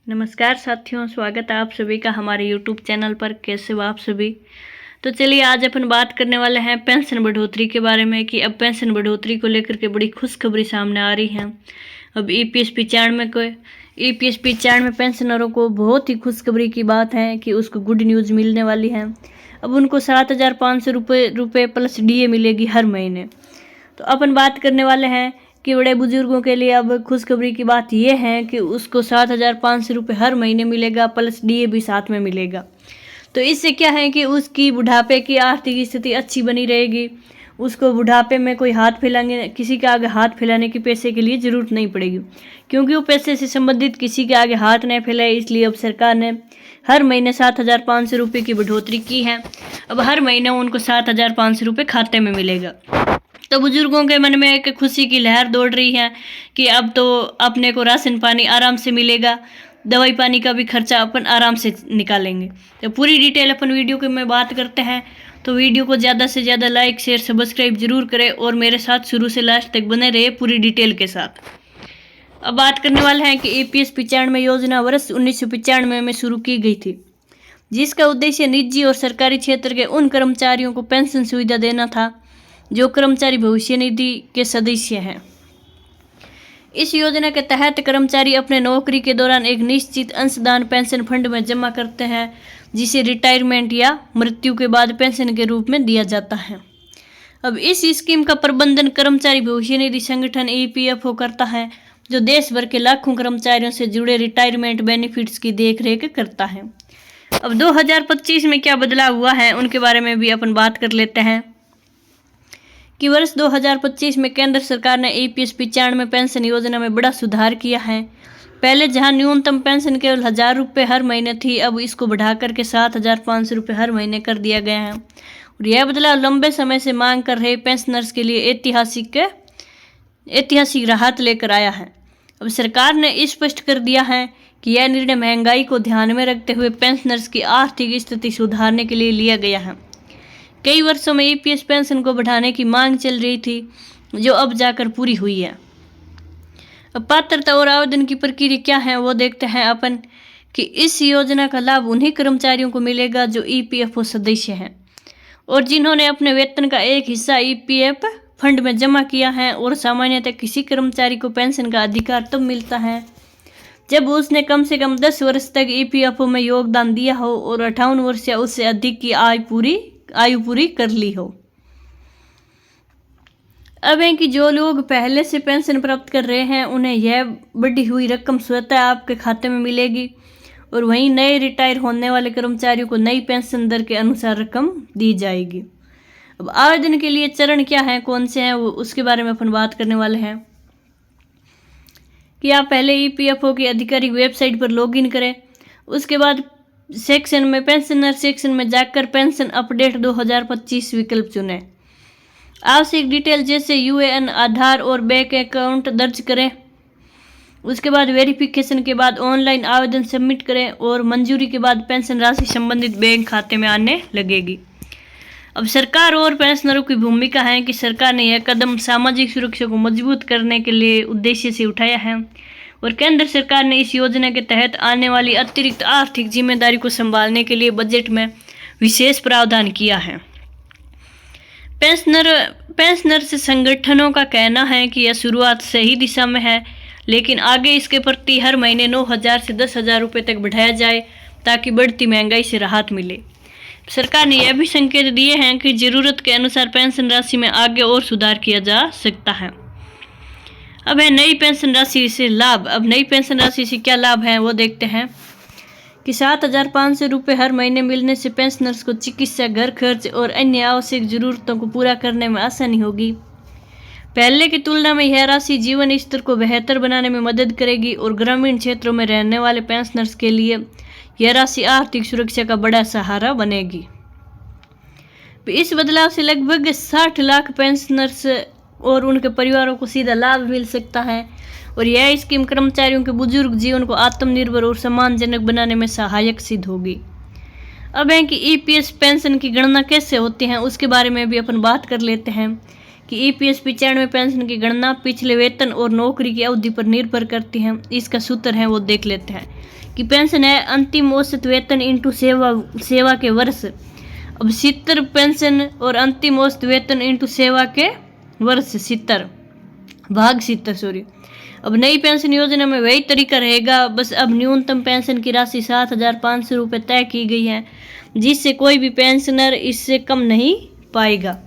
नमस्कार साथियों, स्वागत है आप सभी का हमारे YouTube चैनल पर। कैसे हो आप सभी? तो चलिए आज अपन बात करने वाले हैं पेंशन बढ़ोतरी के बारे में कि अब पेंशन बढ़ोतरी को लेकर के बड़ी खुशखबरी सामने आ रही है। अब ईपीएस 95 पेंशनरों को बहुत ही खुशखबरी की बात है कि उसको गुड न्यूज़ मिलने वाली है। अब उनको 7,500 रुपये प्लस डीए मिलेगी हर महीने। तो अपन बात करने वाले हैं कि बड़े बुजुर्गों के लिए अब खुशखबरी की बात यह है कि उसको 7,500 रुपये हर महीने मिलेगा, प्लस डीए भी साथ में मिलेगा। तो इससे क्या है कि उसकी बुढ़ापे की आर्थिक स्थिति अच्छी बनी रहेगी। उसको बुढ़ापे में कोई हाथ फैलाने, किसी के आगे हाथ फैलाने की पैसे के लिए ज़रूरत नहीं पड़ेगी, क्योंकि वो पैसे से संबंधित किसी के आगे हाथ नहीं फैलाए। इसलिए अब सरकार ने हर महीने 7,500 रुपये की बढ़ोतरी की है। अब हर महीने उनको 7,500 रुपये खाते में मिलेगा। तो बुजुर्गों के मन में एक खुशी की लहर दौड़ रही है कि अब तो अपने को राशन पानी आराम से मिलेगा, दवाई पानी का भी खर्चा अपन आराम से निकालेंगे। तो पूरी डिटेल अपन वीडियो के में बात करते हैं। तो वीडियो को ज़्यादा से ज़्यादा लाइक शेयर सब्सक्राइब जरूर करें और मेरे साथ शुरू से लास्ट तक बने रहे पूरी डिटेल के साथ। अब बात करने वाले हैं कि ईपीएस 95 योजना वर्ष 1995 में शुरू की गई थी, जिसका उद्देश्य निजी और सरकारी क्षेत्र के उन कर्मचारियों को पेंशन सुविधा देना था जो कर्मचारी भविष्य निधि के सदस्य हैं। इस योजना के तहत कर्मचारी अपने नौकरी के दौरान एक निश्चित अंशदान पेंशन फंड में जमा करते हैं, जिसे रिटायरमेंट या मृत्यु के बाद पेंशन के रूप में दिया जाता है। अब इस स्कीम का प्रबंधन कर्मचारी भविष्य निधि संगठन ईपीएफओ करता है, जो देश भर के लाखों कर्मचारियों से जुड़े रिटायरमेंट बेनिफिट्स की देखरेख करता है। अब 2025 में क्या बदलाव हुआ है उनके बारे में भी अपन बात कर लेते हैं कि वर्ष 2025 में केंद्र सरकार ने ईपीएस 95 पेंशन योजना में बड़ा सुधार किया है। पहले जहां न्यूनतम पेंशन केवल 1,000 रुपये हर महीने थी, अब इसको बढ़ाकर के 7,500 रुपये हर महीने कर दिया गया है। और यह बदलाव लंबे समय से मांग कर रहे पेंशनर्स के लिए ऐतिहासिक राहत लेकर आया है। अब सरकार ने स्पष्ट कर दिया है कि यह निर्णय महंगाई को ध्यान में रखते हुए पेंशनर्स की आर्थिक स्थिति सुधारने के लिए लिया गया है। कई वर्षों में ईपीएस पेंशन को बढ़ाने की मांग चल रही थी, जो अब जाकर पूरी हुई है। अब पात्रता और आवेदन की प्रक्रिया क्या है वो देखते हैं अपन कि इस योजना का लाभ उन्हीं कर्मचारियों को मिलेगा जो ईपीएफओ सदस्य हैं और जिन्होंने अपने वेतन का एक हिस्सा ईपीएफ फंड में जमा किया है। और सामान्यतः किसी कर्मचारी को पेंशन का अधिकार तब मिलता है जब उसने कम से कम 10 वर्ष तक ईपीएफओ में योगदान दिया हो और 58 वर्ष या उससे अधिक की आयु पूरी कर ली हो। अब है कि जो लोग पहले से पेंशन प्राप्त कर रहे हैं उन्हें यह बढ़ी हुई रकम स्वतः आपके खाते में मिलेगी, और वहीं नए रिटायर होने वाले कर्मचारियों को नई पेंशन दर के अनुसार रकम दी जाएगी। अब आवेदन के लिए चरण क्या है, कौन से हैं, वो उसके बारे में अपन बात करने वाले हैं कि आप पहले ईपीएफओ की आधिकारिक वेबसाइट पर लॉगिन करें। उसके बाद सेक्शन में पेंशनर सेक्शन में जाकर पेंशन अपडेट 2025 विकल्प चुनें। आवश्यक डिटेल जैसे यूएएन, आधार और बैंक अकाउंट दर्ज करें। उसके बाद वेरिफिकेशन के बाद ऑनलाइन आवेदन सबमिट करें और मंजूरी के बाद पेंशन राशि संबंधित बैंक खाते में आने लगेगी। अब सरकार और पेंशनरों की भूमिका है कि सरकार ने यह कदम सामाजिक सुरक्षा को मजबूत करने के लिए उद्देश्य से उठाया है, और केंद्र सरकार ने इस योजना के तहत आने वाली अतिरिक्त आर्थिक जिम्मेदारी को संभालने के लिए बजट में विशेष प्रावधान किया है। पेंशनर से संगठनों का कहना है कि यह शुरुआत सही दिशा में है, लेकिन आगे इसके प्रति हर महीने 9,000 से 10,000 रुपये तक बढ़ाया जाए ताकि बढ़ती महंगाई से राहत मिले। सरकार ने यह भी संकेत दिए हैं कि जरूरत के अनुसार पेंशन राशि में आगे और सुधार किया जा सकता है। अब है नई पेंशन राशि से लाभ। अब नई पेंशन राशि से क्या लाभ है वो देखते हैं कि 7,500 रुपये हर महीने मिलने से पेंशनर्स को चिकित्सा, घर खर्च और अन्य आवश्यक जरूरतों को पूरा करने में आसानी होगी। पहले की तुलना में यह राशि जीवन स्तर को बेहतर बनाने में मदद करेगी और ग्रामीण क्षेत्रों में रहने वाले पेंशनर्स के लिए यह राशि आर्थिक सुरक्षा का बड़ा सहारा बनेगी। इस बदलाव से लगभग 60 लाख पेंशनर्स और उनके परिवारों को सीधा लाभ मिल सकता है, और यह स्कीम कर्मचारियों के बुजुर्ग जीवन को आत्मनिर्भर और सम्मानजनक बनाने में सहायक सिद्ध होगी। अब है कि ईपीएस पेंशन की गणना कैसे होती है उसके बारे में भी अपन बात कर लेते हैं कि ईपीएस 95 पेंशन की गणना पिछले वेतन और नौकरी की अवधि पर निर्भर करती है। इसका सूत्र है वो देख लेते हैं कि पेंशन है अंतिम औसत वेतन इंटू सेवा के वर्ष। अब 70 पेंशन और अंतिम औसत वेतन इंटू सेवा के वर्ष 70 भाग 70 सॉरी। अब नई पेंशन योजना में वही तरीका रहेगा, बस अब न्यूनतम पेंशन की राशि 7,500 रुपये तय की गई है, जिससे कोई भी पेंशनर इससे कम नहीं पाएगा।